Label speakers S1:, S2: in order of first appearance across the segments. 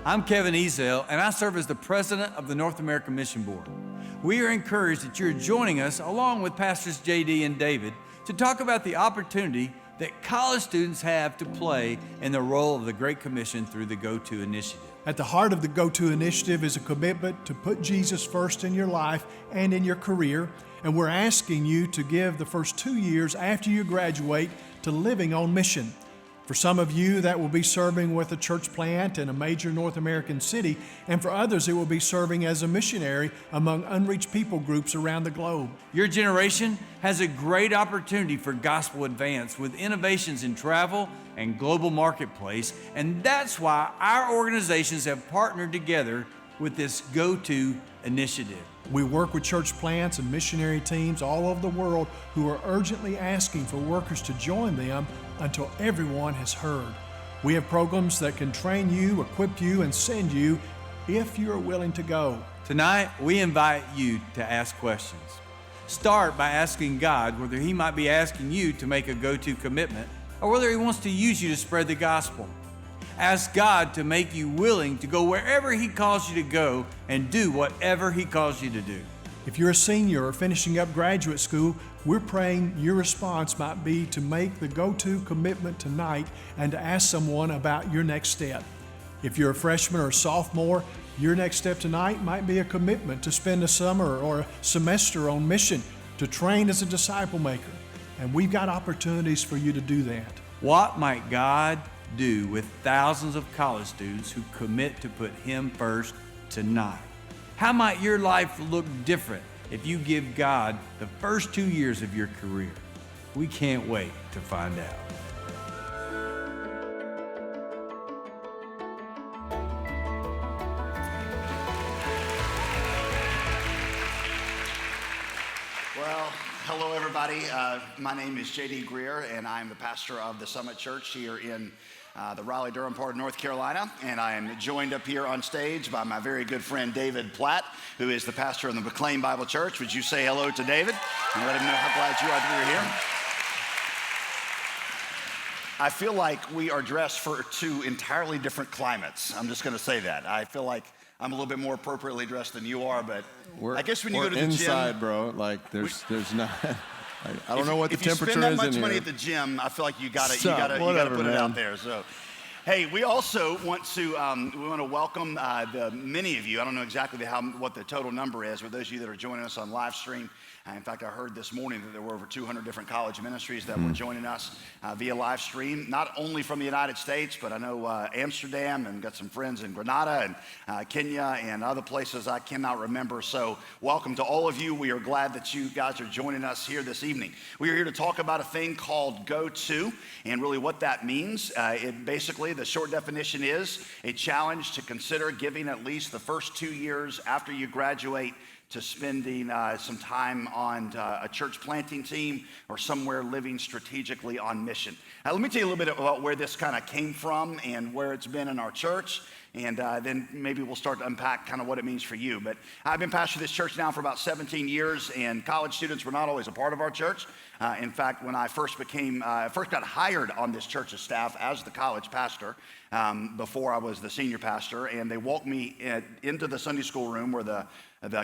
S1: I'm Kevin Ezel, and I serve as the president of the North American Mission Board. We are encouraged that you're joining us, along with Pastors JD and David, to talk about the opportunity that college students have to play in the role of the Great Commission through the GO2 initiative.
S2: At the heart of the GO2 initiative is a commitment to put Jesus first in your life and in your career, and we're asking you to give the first 2 years after you graduate to living on mission. For some of you, that will be serving with a church plant in a major North American city, and for others, it will be serving as a missionary among unreached people groups around the globe.
S1: Your generation has a great opportunity for gospel advance with innovations in travel and global marketplace, and that's why our organizations have partnered together with this GO2 initiative.
S2: We work with church plants and missionary teams all over the world who are urgently asking for workers to join them until everyone has heard. We have programs that can train you, equip you, and send you if you are willing to go.
S1: Tonight, we invite you to ask questions. Start by asking God whether He might be asking you to make a GO2 commitment or whether He wants to use you to spread the gospel. Ask God to make you willing to go wherever He calls you to go and do whatever He calls you to do.
S2: If you're a senior or finishing up graduate school, we're praying your response might be to make the GO2 commitment tonight and to ask someone about your next step. If you're a freshman or sophomore, your next step tonight might be a commitment to spend a summer or a semester on mission to train as a disciple maker. And we've got opportunities for you to do that.
S1: What might God do with thousands of college students who commit to put Him first tonight? How might your life look different if you give God the first 2 years of your career? We can't wait to find out.
S3: Well, hello everybody. My name is JD Greer, and I'm the pastor of the Summit Church here in the Raleigh-Durham part of North Carolina, and I am joined up here on stage by my very good friend David Platt, who is the pastor of the McLean Bible Church. Would you say hello to David and let him know how glad you are that we're here? I feel like we are dressed for two entirely different climates. I'm just going to say that. I feel like I'm a little bit more appropriately dressed than you are, but I guess when you go to the
S4: inside,
S3: gym,
S4: bro. Like there's not. I don't know what the temperature is in here.
S3: If you spend that much money at the gym, I feel like you gotta put it out there. So, hey, we also want to welcome the many of you. I don't know exactly what the total number is, but those of you that are joining us on live stream. In fact, I heard this morning that there were over 200 different college ministries that were joining us via live stream, not only from the United States, but I know Amsterdam, and got some friends in Grenada and Kenya and other places I cannot remember. So welcome to all of you. We are glad that you guys are joining us here this evening. We are here to talk about a thing called GO2 and really what that means. Basically, the short definition is a challenge to consider giving at least the first 2 years after you graduate to spending some time on a church planting team or somewhere living strategically on mission. Now, let me tell you a little bit about where this kind of came from and where it's been in our church, and then maybe we'll start to unpack kind of what it means for you. But I've been pastor of this church now for about 17 years, and college students were not always a part of our church. In fact, when I first got hired on this church's staff as the college pastor, before I was the senior pastor, and they walked me into the Sunday school room where the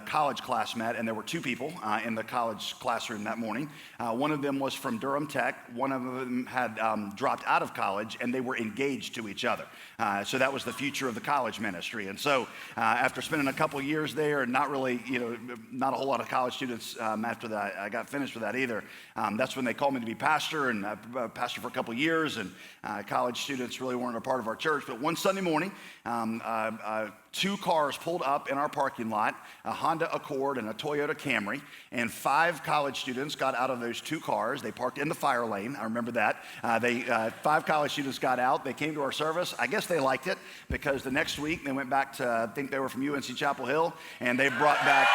S3: college class met, and there were two people in the college classroom that morning. One of them was from Durham Tech. One of them had dropped out of college, and they were engaged to each other. So that was the future of the college ministry. And so after spending a couple years there, and not a whole lot of college students after that, I got finished with that either. That's when they called me to be pastor, and I pastored for a couple years, and college students really weren't a part of our church. But one Sunday morning, two cars pulled up in our parking lot, a Honda Accord and a Toyota Camry, and 5 college students got out of those 2 cars. They parked in the fire lane. I remember that. 5 college students got out. They came to our service. I guess they liked it because the next week they went back to, I think they were from UNC Chapel Hill, and they brought back,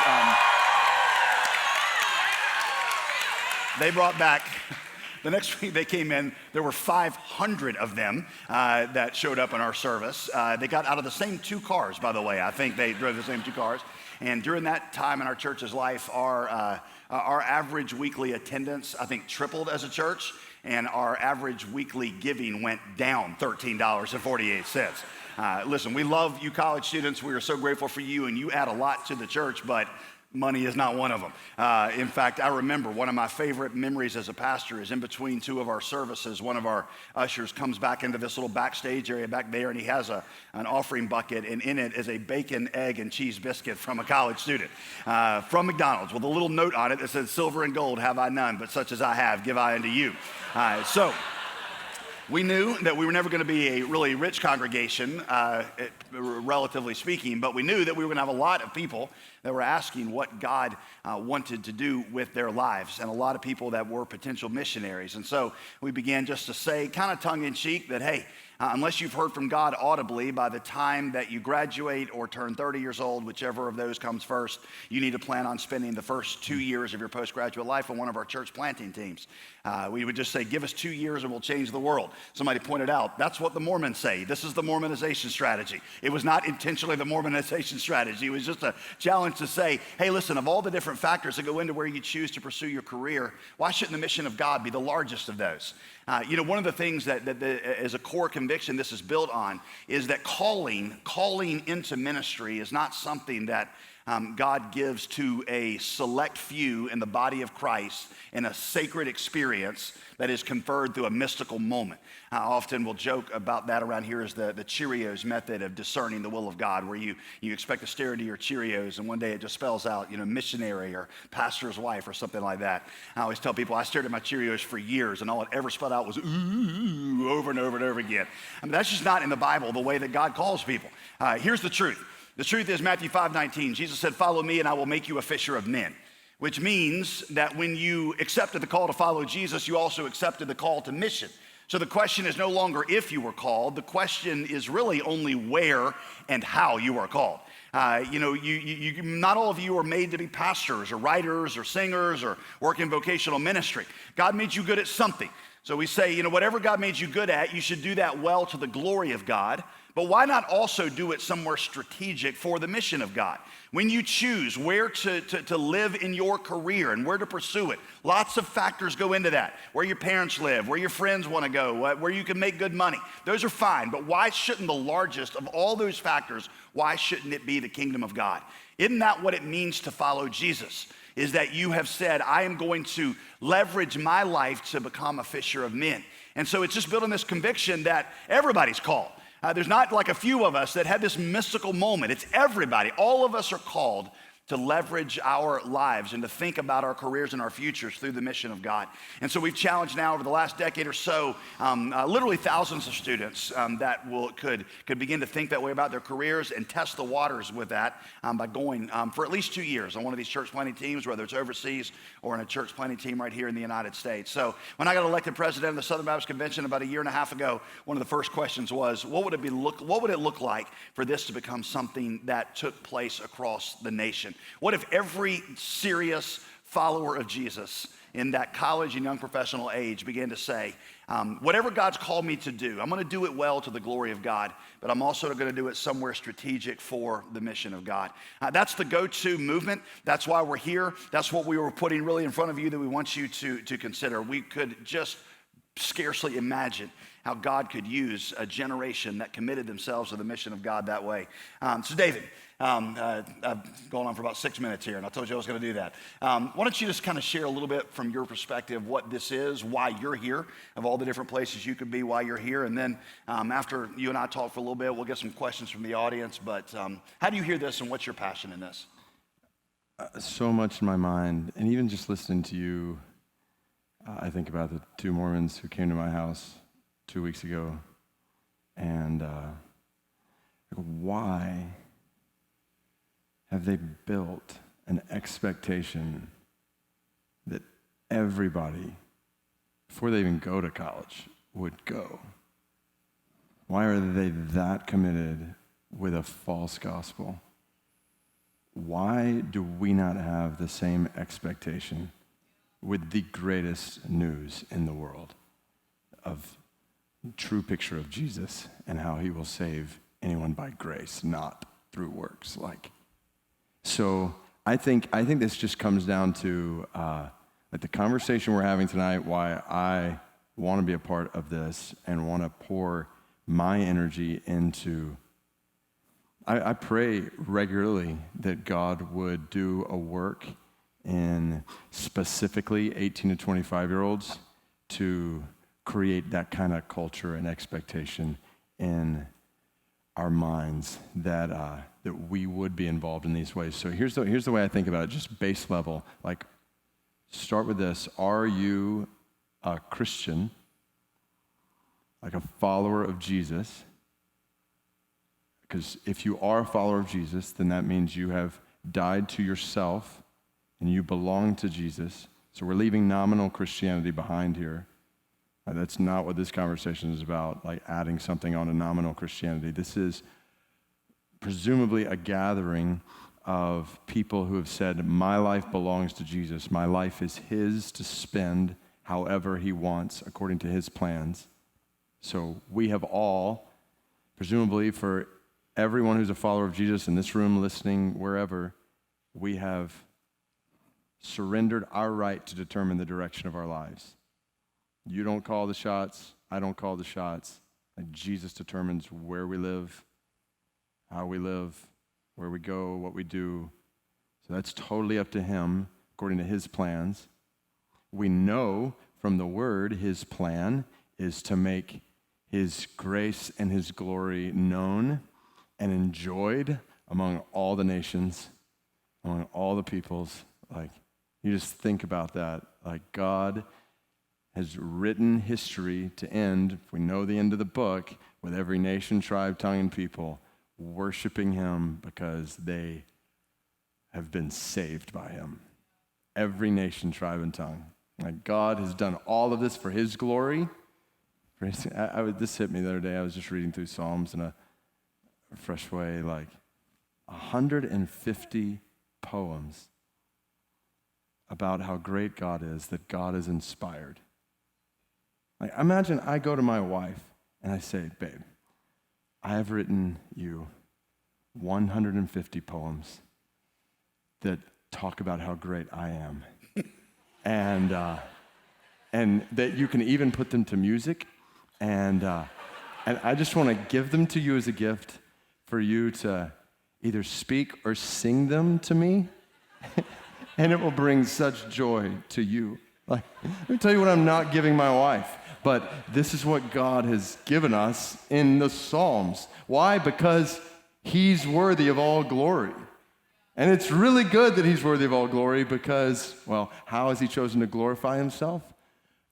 S3: the next week they came in, there were 500 of them that showed up in our service. They got out of the same 2 cars, by the way. I think they drove the same 2 cars. And during that time in our church's life, our average weekly attendance, I think, tripled as a church, and our average weekly giving went down $13.48. Listen, we love you college students. We are so grateful for you, and you add a lot to the church, but money is not one of them. In fact, I remember one of my favorite memories as a pastor is in between two of our services, one of our ushers comes back into this little backstage area back there, and he has an offering bucket, and in it is a bacon, egg, and cheese biscuit from a college student from McDonald's with a little note on it that says, "Silver and gold have I none, but such as I have give I unto you." So we knew that we were never going to be a really rich congregation, relatively speaking, but we knew that we were going to have a lot of people that were asking what God wanted to do with their lives, and a lot of people that were potential missionaries. And so we began just to say, kind of tongue-in-cheek, that, hey, unless you've heard from God audibly by the time that you graduate or turn 30 years old, whichever of those comes first, you need to plan on spending the first 2 years of your postgraduate life on one of our church planting teams. We would just say, give us 2 years and we'll change the world. Somebody pointed out, that's what the Mormons say. This is the Mormonization strategy. It was not intentionally the Mormonization strategy. It was just a challenge to say, hey, listen, of all the different factors that go into where you choose to pursue your career, why shouldn't the mission of God be the largest of those? One of the things that as a core conviction this is built on is that calling into ministry is not something that God gives to a select few in the body of Christ in a sacred experience that is conferred through a mystical moment. I often will joke about that around here as the Cheerios method of discerning the will of God, where you expect to stare into your Cheerios and one day it just spells out, missionary or pastor's wife or something like that. I always tell people I stared at my Cheerios for years and all it ever spelled out was ooh, over and over and over again. I mean, that's just not in the Bible the way that God calls people. Here's the truth. The truth is Matthew 5:19, Jesus said, "Follow me and I will make you a fisher of men," which means that when you accepted the call to follow Jesus, you also accepted the call to mission. So the question is no longer if you were called, the question is really only where and how you are called. Not all of you are made to be pastors or writers or singers or work in vocational ministry. God made you good at something. So we say, whatever God made you good at, you should do that well to the glory of God. But why not also do it somewhere strategic for the mission of God? When you choose where to live in your career and where to pursue it, lots of factors go into that. Where your parents live, where your friends want to go, where you can make good money. Those are fine, but why shouldn't the largest of all those factors, why shouldn't it be the kingdom of God? Isn't that what it means to follow Jesus? Is that you have said, I am going to leverage my life to become a fisher of men. And so it's just building this conviction that everybody's called. There's not like a few of us that had this mystical moment. It's everybody. All of us are called to leverage our lives and to think about our careers and our futures through the mission of God. And so we've challenged now over the last decade or so, literally thousands of students that could begin to think that way about their careers and test the waters with that by going for at least 2 years on one of these church planting teams, whether it's overseas or in a church planting team right here in the United States. So when I got elected president of the Southern Baptist Convention about 1.5 years ago, one of the first questions was, what would it look like for this to become something that took place across the nation? What if every serious follower of Jesus in that college and young professional age began to say, whatever God's called me to do, I'm going to do it well to the glory of God, but I'm also going to do it somewhere strategic for the mission of God. That's the GO2 movement. That's why we're here. That's what we were putting really in front of you that we want you to consider. We could just scarcely imagine how God could use a generation that committed themselves to the mission of God that way. So David, I've gone on for about 6 minutes here, and I told you I was going to do that. Why don't you just kind of share a little bit from your perspective what this is, why you're here, of all the different places you could be while you're here, and then after you and I talk for a little bit, we'll get some questions from the audience, but how do you hear this, and what's your passion in this?
S4: So much in my mind, and even just listening to you, I think about the 2 Mormons who came to my house 2 weeks ago, and why have they built an expectation that everybody, before they even go to college, would go? Why are they that committed with a false gospel? Why do we not have the same expectation with the greatest news in the world of true picture of Jesus and how he will save anyone by grace, not through works? So I think this just comes down to like the conversation we're having tonight, why I want to be a part of this and want to pour my energy into. I pray regularly that God would do a work in specifically 18 to 25-year-olds to create that kind of culture and expectation in our minds that we would be involved in these ways. So here's the way I think about it, just base level. Like, start with this. Are you a Christian, like a follower of Jesus? Because if you are a follower of Jesus, then that means you have died to yourself and you belong to Jesus. So we're leaving nominal Christianity behind here. That's not what this conversation is about, like adding something on to nominal Christianity. This is presumably a gathering of people who have said, my life belongs to Jesus. My life is his to spend however he wants according to his plans. So we have all, presumably for everyone who's a follower of Jesus in this room, listening, wherever, we have surrendered our right to determine the direction of our lives. You don't call the shots. I don't call the shots. And Jesus determines where we live, how we live, where we go, what we do. So that's totally up to him, according to his plans. We know from the word his plan is to make his grace and his glory known and enjoyed among all the nations, among all the peoples. Like, you just think about that. Like, God has written history to end, if we know the end of the book, with every nation, tribe, tongue, and people worshiping him because they have been saved by him. Every nation, tribe, and tongue. Like, God has done all of this for his glory. This hit me the other day. I was just reading through Psalms in a fresh way, like 150 poems about how great God is, that God is inspired. Like, imagine I go to my wife and I say, babe, I have written you 150 poems that talk about how great I am. and that you can even put them to music. And I just want to give them to you as a gift for you to either speak or sing them to me. And it will bring such joy to you. Like, let me tell you what I'm not giving my wife. But this is what God has given us in the Psalms. Why? Because he's worthy of all glory. And it's really good that he's worthy of all glory because, well, how has he chosen to glorify himself?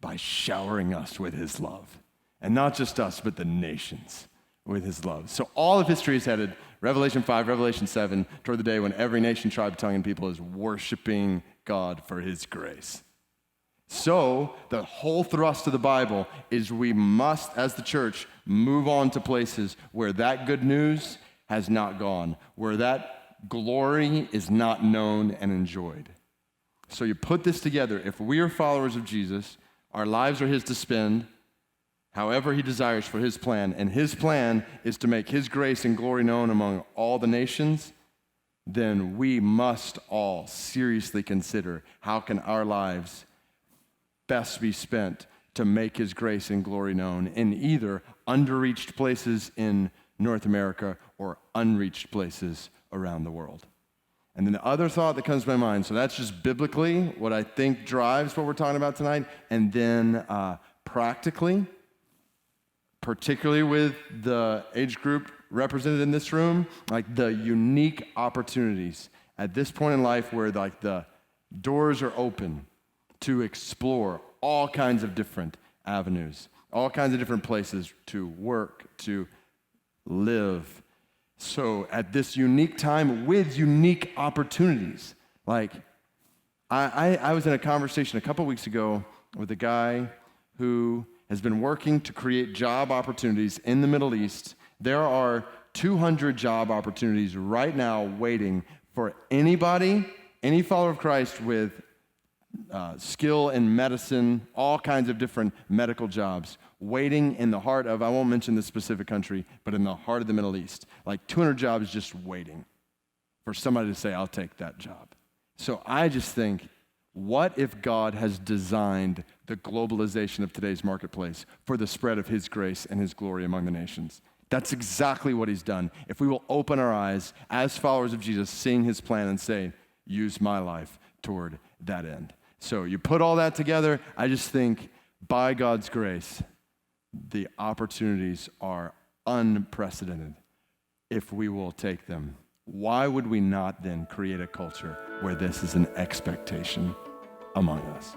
S4: By showering us with his love. And not just us, but the nations with his love. So all of history is headed, Revelation 5, Revelation 7, toward the day when every nation, tribe, tongue, and people is worshiping God for his grace. So the whole thrust of the Bible is we must, as the church, move on to places where that good news has not gone, where that glory is not known and enjoyed. So you put this together. If we are followers of Jesus, our lives are his to spend however he desires for his plan, and his plan is to make his grace and glory known among all the nations, then we must all seriously consider how can our lives best be spent to make his grace and glory known in either underreached places in North America or unreached places around the world. And then the other thought that comes to my mind, so that's just biblically what I think drives what we're talking about tonight, and then practically, particularly with the age group represented in this room, like the unique opportunities at this point in life where like the doors are open to explore all kinds of different avenues, all kinds of different places to work, to live. So at this unique time with unique opportunities, like I was in a conversation a couple weeks ago with a guy who has been working to create job opportunities in the Middle East. There are 200 job opportunities right now waiting for anybody, any follower of Christ with skill in medicine, all kinds of different medical jobs, waiting in the heart of, I won't mention the specific country, but in the heart of the Middle East. Like 200 jobs just waiting for somebody to say, I'll take that job. So I just think, what if God has designed the globalization of today's marketplace for the spread of his grace and his glory among the nations? That's exactly what he's done. If we will open our eyes as followers of Jesus, seeing his plan and say, use my life toward that end. So you put all that together, I just think by God's grace, the opportunities are unprecedented if we will take them. Why would we not then create a culture where this is an expectation among us?